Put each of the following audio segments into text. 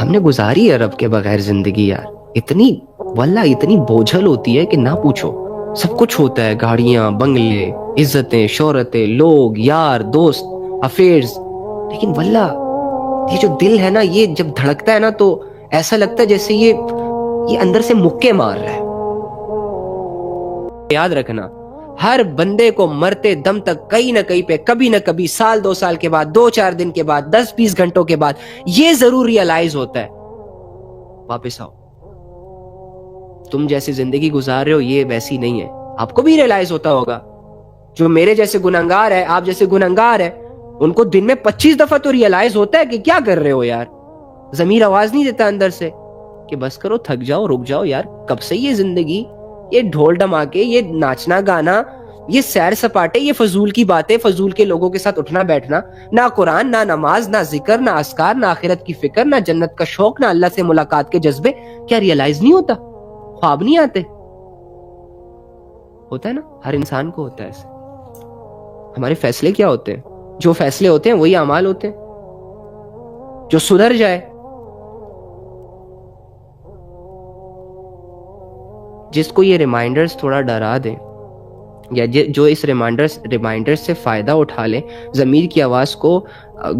ہم نے گزاری ہے رب کے بغیر زندگی یار، اتنی واللہ اتنی بوجھل ہوتی ہے کہ نہ پوچھو. سب کچھ ہوتا ہے، گاڑیاں، بنگلے، عزتیں، شہرتیں، لوگ، یار، دوست، افیئرز، لیکن واللہ یہ جو دل ہے نا، یہ جب دھڑکتا ہے نا تو ایسا لگتا ہے جیسے یہ اندر سے مکے مار رہا ہے. یاد رکھنا، ہر بندے کو مرتے دم تک کہیں نہ کہیں پہ کبھی نہ کبھی، سال 2 سال کے بعد، 2 4 دن کے بعد، 10 20 گھنٹوں کے بعد یہ ضرور ریئلائز ہوتا ہے واپس آؤ. تم جیسی زندگی گزار رہے ہو یہ ویسی نہیں ہے. آپ کو بھی ریئلائز ہوتا ہوگا، جو میرے جیسے گنہگار ہے، آپ جیسے گنہگار ہے، ان کو دن میں 25 دفعہ تو ریئلائز ہوتا ہے کہ کیا کر رہے ہو یار. ضمیر آواز نہیں دیتا اندر سے کہ بس کرو، تھک جاؤ، رک جاؤ یار، کب سے یہ زندگی، یہ ڈھول ڈھماکے، یہ ناچنا گانا، یہ سیر سپاٹے، یہ فضول کی باتیں، فضول کے لوگوں کے ساتھ اٹھنا بیٹھنا، نہ قرآن، نہ نماز، نہ ذکر، نہ اذکار، نہ آخرت کی فکر، نہ جنت کا شوق، نہ اللہ سے ملاقات کے جذبے، کیا ریئلائز نہیں ہوتا؟ خواب نہیں آتے؟ ہوتا ہے نا، ہر انسان کو ہوتا ہے ایسے. ہمارے فیصلے کیا ہوتے ہیں؟ جو فیصلے ہوتے ہیں وہی اعمال ہوتے ہیں. جو سدھر جائے، جس کو یہ ریمائنڈرز تھوڑا ڈرا دیں، یا جو اس ریمائنڈر سے فائدہ اٹھا لے، ضمیر کی آواز کو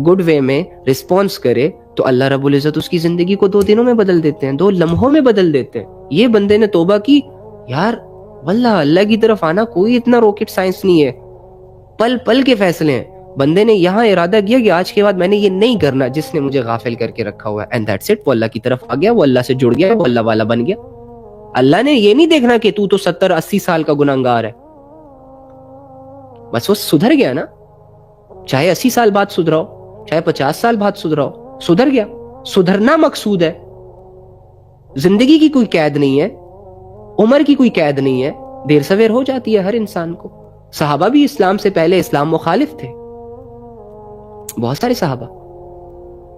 گڈ وے میں رسپانس کرے، تو اللہ رب العزت اس کی زندگی کو 2 دنوں میں بدل دیتے ہیں، 2 لمحوں میں بدل دیتے ہیں. یہ بندے نے توبہ کی یار، واللہ اللہ کی طرف آنا کوئی اتنا راکٹ سائنس نہیں ہے، پل پل کے فیصلے ہیں. بندے نے یہاں ارادہ کیا کہ آج کے بعد میں نے یہ نہیں کرنا جس نے مجھے غافل کر کے رکھا ہوا ہے، اینڈ دیٹس اٹ. وہ اللہ کی طرف آ گیا، وہ اللہ سے جڑ گیا، وہ اللہ والا بن گیا. اللہ نے یہ نہیں دیکھنا کہ تو 70 80 سال کا گنہگار ہے، بس وہ سدھر گیا نا. چاہے 80 سال بعد سدھراؤ، چاہے 50 سال بعد سدھراؤ، سدھر گیا. سدھرنا مقصود ہے. زندگی کی کوئی قید نہیں ہے، عمر کی کوئی قید نہیں ہے، دیر سویر ہو جاتی ہے ہر انسان کو. صحابہ بھی اسلام سے پہلے اسلام مخالف تھے، بہت سارے صحابہ.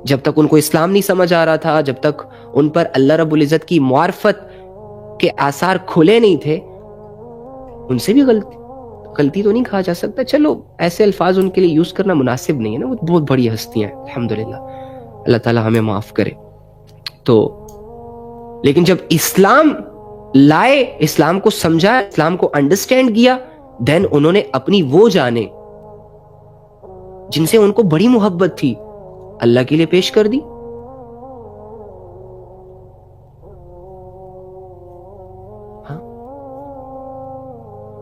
جب تک ان کو اسلام نہیں سمجھ آ رہا تھا، جب تک ان پر اللہ رب العزت کی معرفت کے آثار کھلے نہیں تھے، ان سے بھی غلطی تو نہیں کہا جا سکتا. چلو ایسے الفاظ ان کے لیے یوز کرنا مناسب نہیں ہے نا، وہ بہت بڑی ہستیاں ہیں الحمدللہ، اللہ تعالی ہمیں معاف کرے. تو لیکن جب اسلام لائے، اسلام کو سمجھا، اسلام کو انڈرسٹینڈ کیا، دین انہوں نے اپنی وہ جانیں جن سے ان کو بڑی محبت تھی اللہ کے لیے پیش کر دی.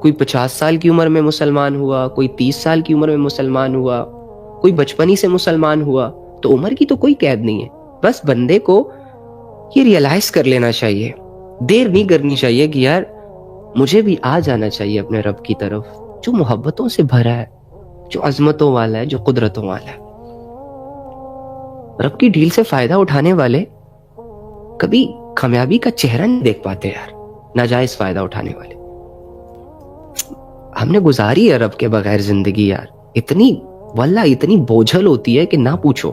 کوئی 50 سال کی عمر میں مسلمان ہوا، کوئی 30 سال کی عمر میں مسلمان ہوا، کوئی بچپنی سے مسلمان ہوا. تو عمر کی تو کوئی قید نہیں ہے. بس بندے کو یہ ریئلائز کر لینا چاہیے، دیر نہیں کرنی چاہیے کہ یار مجھے بھی آ جانا چاہیے اپنے رب کی طرف، جو محبتوں سے بھرا ہے، جو عظمتوں والا ہے، جو قدرتوں والا ہے. رب کی ڈھیل سے فائدہ اٹھانے والے کبھی کامیابی کا چہرہ نہیں دیکھ پاتے یار، ناجائز فائدہ اٹھانے والے. ہم نے گزاری ہے رب کے بغیر زندگی یار، اتنی واللہ اتنی بوجھل ہوتی ہے کہ نہ پوچھو.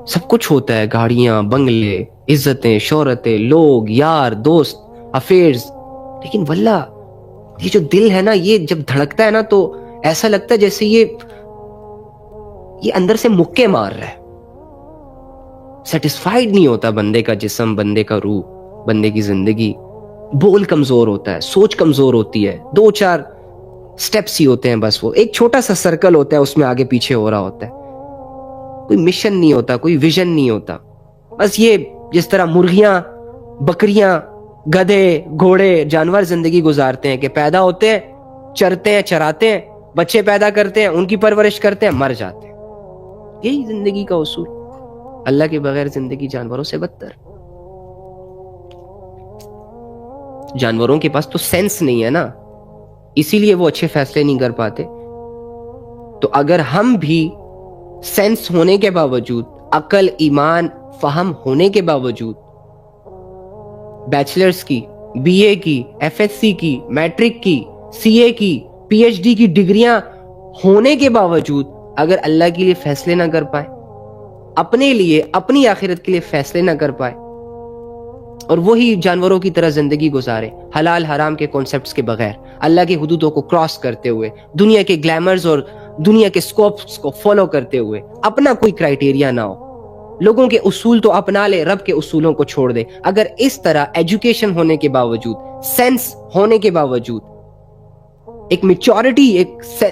سب کچھ ہوتا ہے، گاڑیاں، بنگلے، عزتیں، شہرتیں، لوگ، یار، دوست، افیئرز، لیکن واللہ یہ جو دل ہے نا، یہ جب دھڑکتا ہے نا تو ایسا لگتا ہے جیسے یہ اندر سے مکے مار رہا ہے. سیٹسفائیڈ نہیں ہوتا بندے کا جسم، بندے کا روح، بندے کی زندگی. بول کمزور ہوتا ہے، سوچ کمزور ہوتی ہے، 2 4 سٹیپس ہی ہوتے ہیں بس. وہ ایک چھوٹا سا سرکل ہوتا ہے، اس میں آگے پیچھے ہو رہا ہوتا ہے. کوئی مشن نہیں ہوتا، کوئی ویژن نہیں ہوتا. بس یہ جس طرح مرغیاں، بکریاں، گدھے، گھوڑے، جانور زندگی گزارتے ہیں کہ پیدا ہوتے ہیں، چرتے ہیں، چراتے ہیں، بچے پیدا کرتے ہیں، ان کی پرورش کرتے ہیں، مر جاتے ہیں. یہی زندگی کا اصول. اللہ کے بغیر زندگی جانوروں سے بدتر. جانوروں کے پاس تو سینس نہیں ہے نا، اسی لیے وہ اچھے فیصلے نہیں کر پاتے. تو اگر ہم بھی سینس ہونے کے باوجود، عقل، ایمان، فہم ہونے کے باوجود، بیچلرز کی، بی اے کی، ایف ایس سی کی، میٹرک کی، سی اے کی، پی ایچ ڈی کی ڈگریاں ہونے کے باوجود اگر اللہ کے لیے فیصلے نہ کر پائے، اپنے لیے، اپنی آخرت کے لیے فیصلے نہ کر پائے، اور وہی جانوروں کی طرح زندگی گزارے، حلال حرام کے کانسیپٹس کے بغیر، اللہ کی حدودوں کو کراس کرتے ہوئے، دنیا کے گلیمرز اور دنیا کے سکوپس کو فالو کرتے ہوئے، اپنا کوئی کرائیٹیریا نہ ہو، لوگوں کے اصول تو اپنا لے, رب کے اصولوں کو چھوڑ دے. اگر اس طرح ایجوکیشن ہونے کے باوجود, سینس ہونے کے باوجود, ایک میچورٹی ایک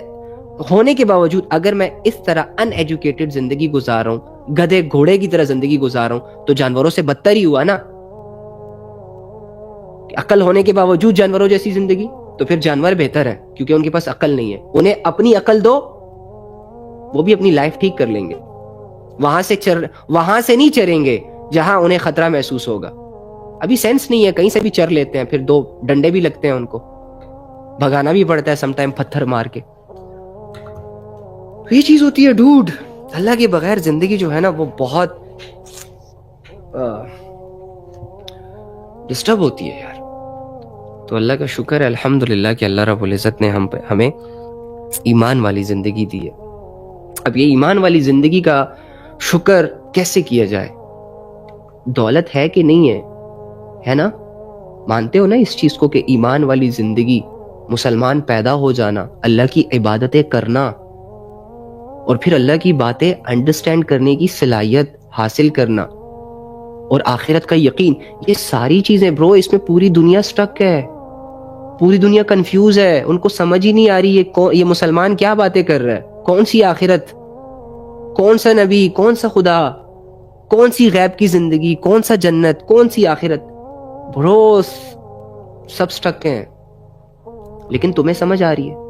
ہونے کے باوجود اگر میں اس طرح ان ایجوکیٹڈ زندگی گزار رہا ہوں, گدھے گھوڑے کی طرح زندگی گزار رہا ہوں, تو جانوروں سے بدتر ہی ہوا نا. عقل ہونے کے باوجود جانوروں جیسی زندگی, تو پھر جانور بہتر ہے کیونکہ ان کے پاس عقل نہیں ہے. انہیں اپنی عقل دو, وہ بھی اپنی لائف ٹھیک کر لیں گے. وہاں سے نہیں چریں گے جہاں انہیں خطرہ محسوس ہوگا. ابھی سینس نہیں ہے, کہیں سے بھی چر لیتے ہیں, پھر 2 ڈنڈے بھی لگتے ہیں ان کو, بھگانا بھی پڑتا ہے سم ٹائم پتھر مار کے. یہ چیز ہوتی ہے ڈوڈ. اللہ کے بغیر زندگی جو ہے نا وہ بہت ڈسٹرب ہوتی ہے یار. تو اللہ کا شکر ہے الحمدللہ کہ اللہ رب العزت نے ہمیں ایمان والی زندگی دی ہے. اب یہ ایمان والی زندگی کا شکر کیسے کیا جائے؟ دولت ہے کہ نہیں ہے نا؟ مانتے ہو نا اس چیز کو کہ ایمان والی زندگی, مسلمان پیدا ہو جانا, اللہ کی عبادتیں کرنا, اور پھر اللہ کی باتیں انڈرسٹینڈ کرنے کی صلاحیت حاصل کرنا, اور آخرت کا یقین, یہ ساری چیزیں برو اس میں پوری دنیا سٹک ہے, پوری دنیا کنفیوز ہے. ان کو سمجھ ہی نہیں آ رہی یہ مسلمان کیا باتیں کر رہا ہے. کون سی آخرت, کون سا نبی, کون سا خدا, کون سی غیب کی زندگی, کون سا جنت, کون سی آخرت. برو سب سٹک ہیں, لیکن تمہیں سمجھ آ رہی ہے.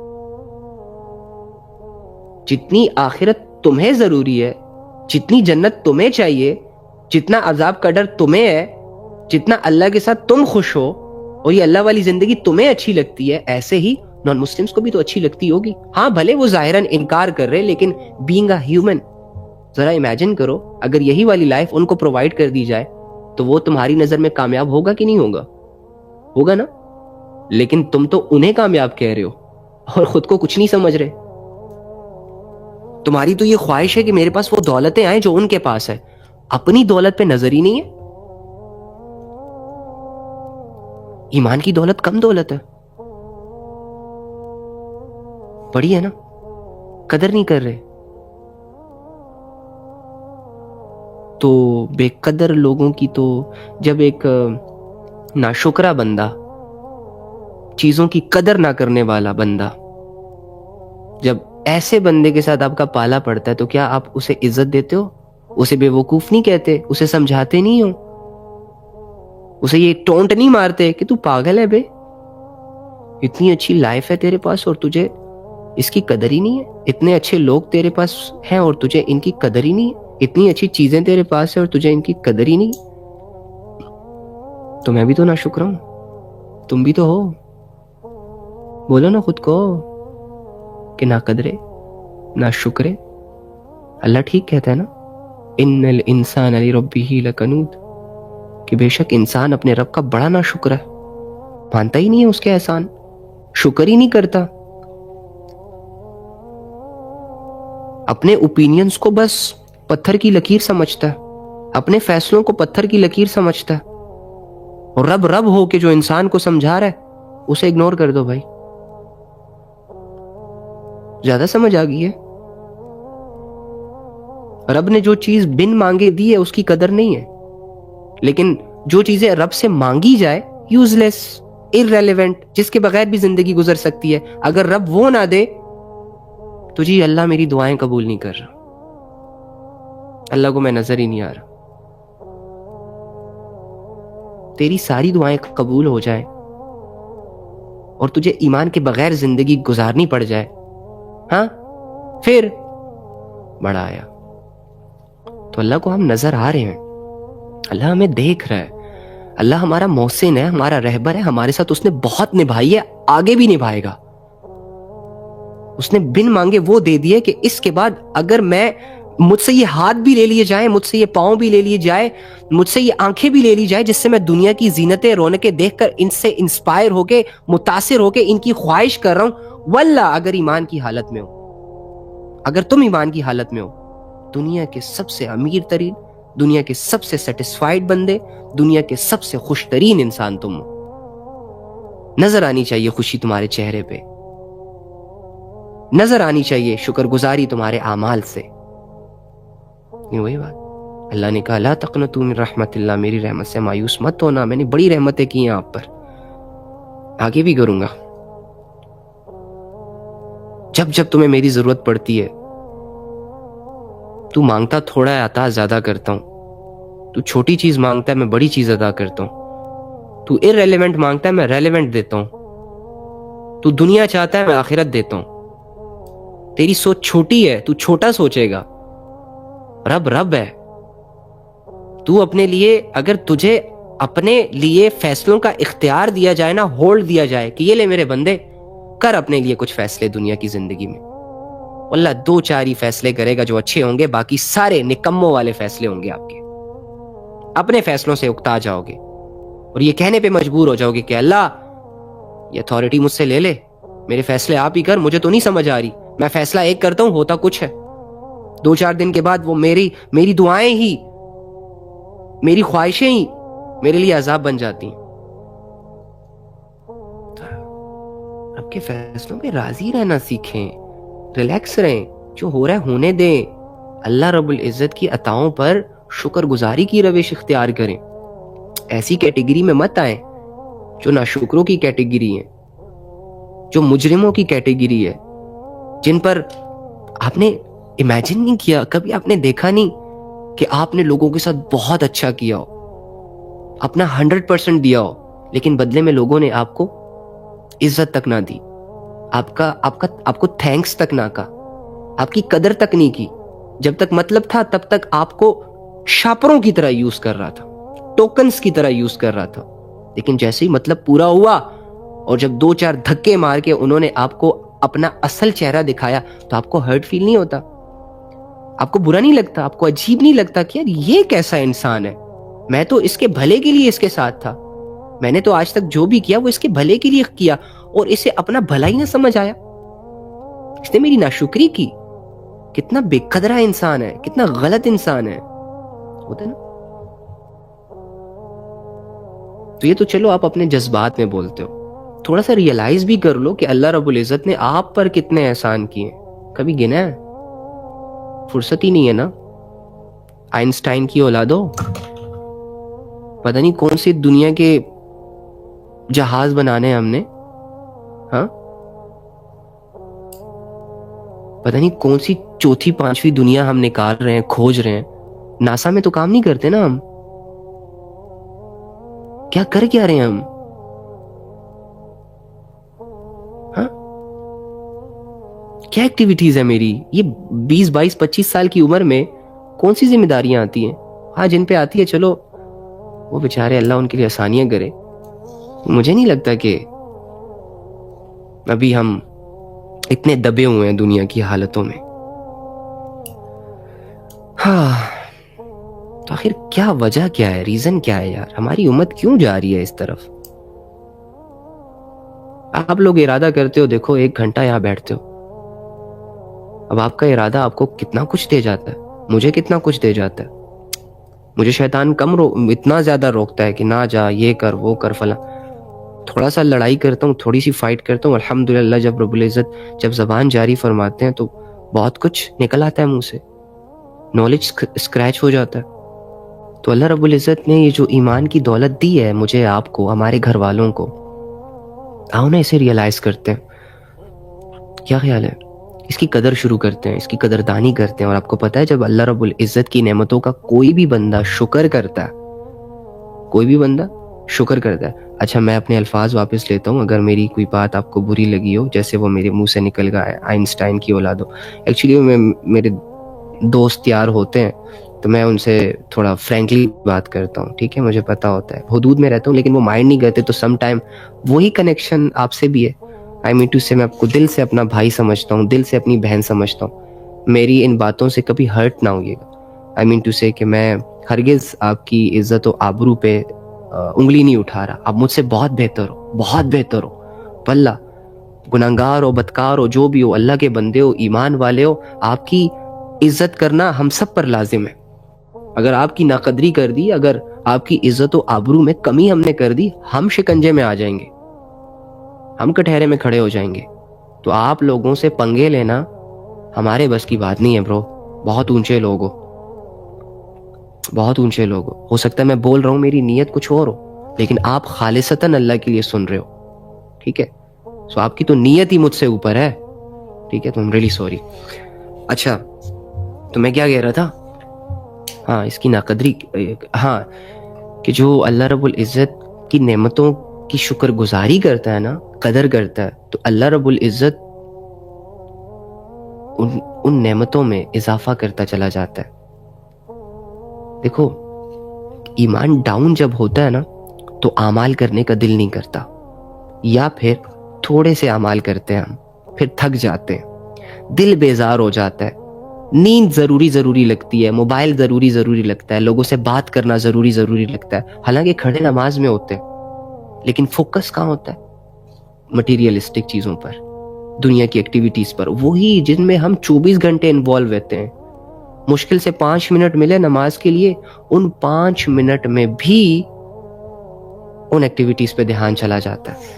جتنی آخرت تمہیں ضروری ہے, جتنی جنت تمہیں چاہیے, جتنا عذاب کا ڈر تمہیں ہے, جتنا اللہ کے ساتھ تم خوش ہو اور یہ اللہ والی زندگی تمہیں اچھی لگتی ہے, ایسے ہی نان مسلمز کو بھی تو اچھی لگتی ہوگی. ہاں بھلے وہ ظاہراً انکار کر رہے, لیکن بینگ اے ہیومن, ذرا امیجن کرو اگر یہی والی لائف ان کو پرووائڈ کر دی جائے تو وہ تمہاری نظر میں کامیاب ہوگا کہ نہیں ہوگا؟ ہوگا نا. لیکن تم تو انہیں کامیاب کہہ رہے ہو اور خود کو کچھ نہیں سمجھ رہے. تمہاری تو یہ خواہش ہے کہ میرے پاس وہ دولتیں آئیں جو ان کے پاس ہے, اپنی دولت پہ نظر ہی نہیں ہے. ایمان کی دولت کم دولت ہے, بڑی ہے نا, قدر نہیں کر رہے. تو بے قدر لوگوں کی تو جب ایک ناشکرا بندہ, چیزوں کی قدر نہ کرنے والا بندہ, جب ایسے بندے کے ساتھ آپ کا پالا پڑتا ہے تو کیا آپ اسے عزت دیتے ہو؟ اسے بے وقوف نہیں کہتے, اسے سمجھاتے نہیں ہو, اسے یہ ٹونٹ نہیں مارتے کہ تو پاگل ہے بے, اتنی اچھی لائف ہے تیرے پاس اور تجھے اس کی قدر ہی نہیں ہے. اتنے اچھے لوگ تیرے پاس ہیں اور تجھے ان کی قدر ہی نہیں ہے. اتنی اچھی چیزیں تیرے پاس ہیں اور تجھے ان کی قدر ہی نہیں. تو میں بھی تو ناشکر ہوں, تم بھی تو ہو. بولو نا خود کو کہ نا قدرے نا شکرے. اللہ ٹھیک کہتا ہے نا, ان الانسان لربہ لکنود, کہ بے شک انسان اپنے رب کا بڑا ناشکر ہے, مانتا ہی نہیں ہے اس کے احسان, شکر ہی نہیں کرتا. اپنے اوپینینز کو بس پتھر کی لکیر سمجھتا ہے, اپنے فیصلوں کو پتھر کی لکیر سمجھتا ہے, اور رب ہو کہ جو انسان کو سمجھا رہا ہے اسے اگنور کر دو بھائی. زیادہ سمجھ آ گئی ہے. رب نے جو چیز بن مانگے دی ہے اس کی قدر نہیں ہے, لیکن جو چیزیں رب سے مانگی جائے, یوز لیس, irrelevant, جس کے بغیر بھی زندگی گزر سکتی ہے, اگر رب وہ نہ دے تو جی اللہ میری دعائیں قبول نہیں کر رہا, اللہ کو میں نظر ہی نہیں آ رہا. تیری ساری دعائیں قبول ہو جائیں اور تجھے ایمان کے بغیر زندگی گزارنی پڑ جائے, ہاں پھر بڑا آیا. تو اللہ کو ہم نظر آ رہے ہیں, اللہ ہمیں دیکھ رہا ہے, اللہ ہمارا محسن ہے, ہمارا رہبر ہے, ہمارے ساتھ اس نے بہت نبھائی ہے, آگے بھی نبھائے گا. اس نے بن مانگے وہ دے دیے کہ اس کے بعد اگر مجھ سے یہ ہاتھ بھی لے لیے جائیں, مجھ سے یہ پاؤں بھی لے لیے جائے, مجھ سے یہ آنکھیں بھی لے لی جائے, جس سے میں دنیا کی زینتیں رونقیں دیکھ کر ان سے انسپائر ہو کے, متاثر ہو کے ان کی خواہش کر رہا ہوں, واللہ اگر ایمان کی حالت میں ہو, اگر تم ایمان کی حالت میں ہو, دنیا کے سب سے امیر ترین, دنیا کے سب سے سیٹسفائیڈ بندے, دنیا کے سب سے خوش ترین انسان تم ہو. نظر آنی چاہیے خوشی تمہارے چہرے پہ, نظر آنی چاہیے شکر گزاری تمہارے اعمال سے. نہیں وہی بات, اللہ نے کہا لا تقنطوا من رحمت اللہ، میری رحمت سے مایوس مت ہونا، میں نے بڑی رحمتیں کی ہیں آپ پر، آگے بھی کروں گا۔ جب جب تمہیں میری ضرورت پڑتی ہے، تو مانگتا تھوڑا ہے عطا زیادہ کرتا ہوں، تو چھوٹی چیز مانگتا ہے میں بڑی چیز ادا کرتا ہوں، تو irrelevant مانگتا ہے میں ریلیونٹ دیتا ہوں، تو دنیا چاہتا ہے میں آخرت دیتا ہوں۔ تیری سوچ چھوٹی ہے، تو چھوٹا سوچے گا، رب رب ہے۔ تو اپنے لیے، اگر تجھے اپنے لیے فیصلوں کا اختیار دیا جائے نا، ہولڈ دیا جائے کہ یہ لے میرے بندے، کر اپنے لیے کچھ فیصلے دنیا کی زندگی میں، اللہ 2-4 ہی فیصلے کرے گا جو اچھے ہوں گے، باقی سارے نکموں والے فیصلے ہوں گے آپ کے۔ اپنے فیصلوں سے اکتا جاؤ گے اور یہ کہنے پہ مجبور ہو جاؤ گے کہ اللہ یہ اتھارٹی مجھ سے لے لے، میرے فیصلے آپ ہی کر، مجھے تو نہیں سمجھ آ رہی، میں فیصلہ ایک کرتا ہوں ہوتا کچھ ہے، 2-4 دن کے بعد وہ میری دعائیں ہی، میری خواہشیں ہی میرے لیے عذاب بن جاتی ہیں۔ رب کے فیصلوں پہ راضی رہنا سیکھیں، ریلیکس رہیں، جو ہو رہا ہے ہونے دیں، اللہ رب العزت کی عطاؤں پر شکر گزاری کی روش اختیار کریں، ایسی کیٹیگری میں مت آئیں جو ناشکروں کی کیٹیگری ہے، جو مجرموں کی کیٹیگری ہے، جن پر آپ نے امیجن نہیں کیا، کبھی آپ نے دیکھا نہیں کہ آپ نے لوگوں کے ساتھ بہت اچھا کیا ہو، اپنا 100% دیا ہو، لیکن بدلے میں لوگوں نے آپ کو عزت تک نہ دی، آپ کو تھینکس تک نہ کہا، آپ کی قدر تک نہیں کی، جب تک مطلب تھا تب تک آپ کو شاپروں کی طرح یوز کر رہا تھا، ٹوکنز کی طرح یوز کر رہا تھا، لیکن جیسے ہی مطلب پورا ہوا اور جب 2-4 دھکے مار کے انہوں نے آپ کو اپنا اصل چہرہ دکھایا تو آپ کو ہرٹ فیل نہیں ہوتا، آپ کو برا نہیں لگتا، آپ کو عجیب نہیں لگتا کہ یار یہ کیسا انسان ہے، میں تو اس کے بھلے کے لیے اس کے ساتھ تھا، میں نے تو آج تک جو بھی کیا وہ اس کے بھلے کے لیے کیا، اور اسے اپنا بھلا ہی نہ سمجھ آیا، اس نے میری ناشکری کی، کتنا بے قدرہ انسان ہے، کتنا غلط انسان ہے، ہوتا ہے نا؟ تو یہ تو چلو آپ اپنے جذبات میں بولتے ہو، تھوڑا سا ریئلائز بھی کر لو کہ اللہ رب العزت نے آپ پر کتنے احسان کیے، کبھی گنا ہے؟ فرصت ہی نہیں ہے نا۔ آئنسٹائن کی اولادو، پتہ نہیں کون سی دنیا کے جہاز بنانے ہم نے، ہاں پتہ نہیں کون سی 4-5ویں دنیا ہم نکال رہے ہیں، کھوج رہے ہیں، ناسا میں تو کام نہیں کرتے نا ہم، کیا کر کیا رہے ہیں ہم، ہاں کیا ایکٹیویٹیز ہے میری، یہ 20-22-25 سال کی عمر میں کون سی ذمہ داریاں آتی ہیں، ہاں جن پہ آتی ہے چلو وہ بیچارے اللہ ان کے لیے آسانیاں کرے، مجھے نہیں لگتا کہ ابھی ہم اتنے دبے ہوئے ہیں دنیا کی حالتوں میں۔ ہاں تو آخر کیا وجہ کیا ہے، ریزن کیا ہے یار، ہماری امت کیوں جا رہی ہے اس طرف؟ آپ لوگ ارادہ کرتے ہو، دیکھو 1 گھنٹہ یہاں بیٹھتے ہو، اب آپ کا ارادہ آپ کو کتنا کچھ دے جاتا ہے، مجھے کتنا کچھ دے جاتا ہے، مجھے شیطان اتنا زیادہ روکتا ہے کہ نہ جا، یہ کر وہ کر فلاں، تھوڑا سا لڑائی کرتا ہوں، تھوڑی سی فائٹ کرتا ہوں، الحمدللہ جب رب العزت جب زبان جاری فرماتے ہیں تو بہت کچھ نکل آتا ہے منہ سے، نالج اسکریچ ہو جاتا ہے۔ تو اللہ رب العزت نے یہ جو ایمان کی دولت دی ہے مجھے، آپ کو، ہمارے گھر والوں کو، آؤ نا اسے ریئلائز کرتے ہیں، کیا خیال ہے، اس کی قدر شروع کرتے ہیں، اس کی قدردانی کرتے ہیں۔ اور آپ کو پتہ ہے جب اللہ رب العزت کی نعمتوں کا کوئی بھی بندہ شکر کرتا ہے، کوئی بھی بندہ شکر کرتا ہے، اچھا میں اپنے الفاظ واپس لیتا ہوں، اگر میری کوئی بات آپ کو بری لگی ہو، جیسے وہ میرے منہ سے نکل گیا ہے آئنسٹائن کی اولادو، ایکچولی میرے دوست یار ہوتے ہیں تو میں ان سے تھوڑا فرینکلی بات کرتا ہوں، ٹھیک ہے، مجھے پتا ہوتا ہے حدود میں رہتا ہوں، لیکن وہ مائنڈ نہیں کرتے، تو سم ٹائم وہی کنیکشن آپ سے بھی ہے، آئی مین ٹو سے میں آپ کو دل سے اپنا بھائی سمجھتا ہوں، دل سے اپنی بہن سمجھتا ہوں، میری ان باتوں سے کبھی ہرٹ نہ ہوئیے گا، آئی مین ٹو سے کہ میں ہرگز آپ کی عزت و آبرو پہ انگلی نہیں اٹھا رہا، آپ مجھ سے بہت بہتر ہو، بہت بہتر ہو، واللہ گناہگار ہو، بدکار ہو، جو بھی ہو، اللہ کے بندے ہو، ایمان والے ہو، آپ کی عزت کرنا ہم سب پر لازم ہے، اگر آپ کی ناقدری کر دی، اگر آپ کی عزت و آبرو میں کمی ہم نے کر دی، ہم شکنجے میں آ جائیں گے، ہم کٹہرے میں کھڑے ہو جائیں گے، تو آپ لوگوں سے پنگے لینا ہمارے بس کی بات نہیں ہے برو، بہت اونچے لوگ ہو، بہت اونچے لوگ ہو سکتا ہے میں بول رہا ہوں میری نیت کچھ اور ہو، لیکن آپ خالصتاً اللہ کے لیے سن رہے ہو، ٹھیک ہے؟ سو آپ کی تو نیت ہی مجھ سے اوپر ہے، ٹھیک ہے؟ تو I'm really sorry۔ اچھا تو میں کیا کہہ رہا تھا؟ ہاں اس کی ناقدری، ہاں کہ جو اللہ رب العزت کی نعمتوں کی شکر گزاری کرتا ہے نا، قدر کرتا ہے، تو اللہ رب العزت ان نعمتوں میں اضافہ کرتا چلا جاتا ہے۔ دیکھو ایمان ڈاؤن جب ہوتا ہے نا تو اعمال کرنے کا دل نہیں کرتا، یا پھر تھوڑے سے اعمال کرتے ہیں ہم پھر تھک جاتے ہیں، دل بیزار ہو جاتا ہے، نیند ضروری لگتی ہے، موبائل ضروری لگتا ہے، لوگوں سے بات کرنا ضروری لگتا ہے، حالانکہ کھڑے نماز میں ہوتے ہیں، لیکن فوکس کہاں ہوتا ہے؟ مٹیریلسٹک چیزوں پر، دنیا کی ایکٹیویٹیز پر، وہی جن میں ہم 24 گھنٹے انوالو رہتے ہیں۔ مشکل سے 5 منٹ ملے نماز کے لیے، ان 5 منٹ میں بھی ان ایکٹیویٹیز پہ دھیان چلا جاتا ہے،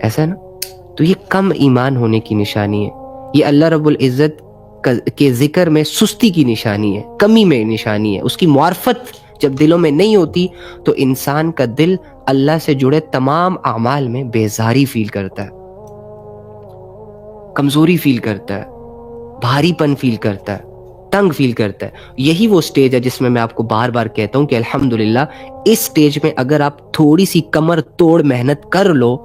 ایسا ہے نا؟ تو یہ کم ایمان ہونے کی نشانی ہے، یہ اللہ رب العزت کے ذکر میں سستی کی نشانی ہے، کمی میں نشانی ہے۔ اس کی معرفت جب دلوں میں نہیں ہوتی تو انسان کا دل اللہ سے جڑے تمام اعمال میں بیزاری فیل کرتا ہے، کمزوری فیل کرتا ہے، بھاری پن فیل کرتا ہے، تنگ فیل کرتا ہے۔ یہی وہ سٹیج ہے جس میں آپ کو بار بار کہتا ہوں کہ الحمدللہ اس سٹیج میں اگر آپ تھوڑی سی کمر توڑ محنت کر لو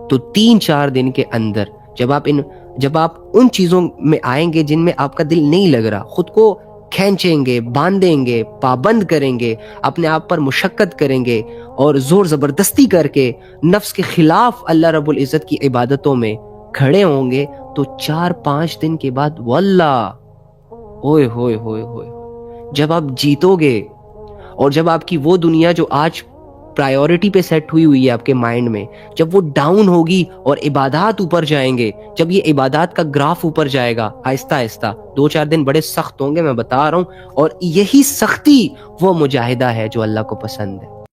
تو 3-4 دن کے اندر جب آپ ان چیزوں میں آئیں گے جن میں آپ کا دل نہیں لگ رہا، خود کو کھینچیں گے، باندھیں گے، پابند کریں گے، اپنے آپ پر مشقت کریں گے اور زور زبردستی کر کے نفس کے خلاف اللہ رب العزت کی عبادتوں میں کھڑے ہوں گے، تو 4-5 دن کے بعد واللہ ہوئے ہوئے ہوئے ہوئے جب آپ جیتو گے، اور جب آپ کی وہ دنیا جو آج پرائیورٹی پہ سیٹ ہوئی ہے آپ کے مائنڈ میں، جب وہ ڈاؤن ہوگی اور عبادات اوپر جائیں گے، جب یہ عبادات کا گراف اوپر جائے گا آہستہ آہستہ، 2-4 دن بڑے سخت ہوں گے میں بتا رہا ہوں، اور یہی سختی وہ مجاہدہ ہے جو اللہ کو پسند ہے۔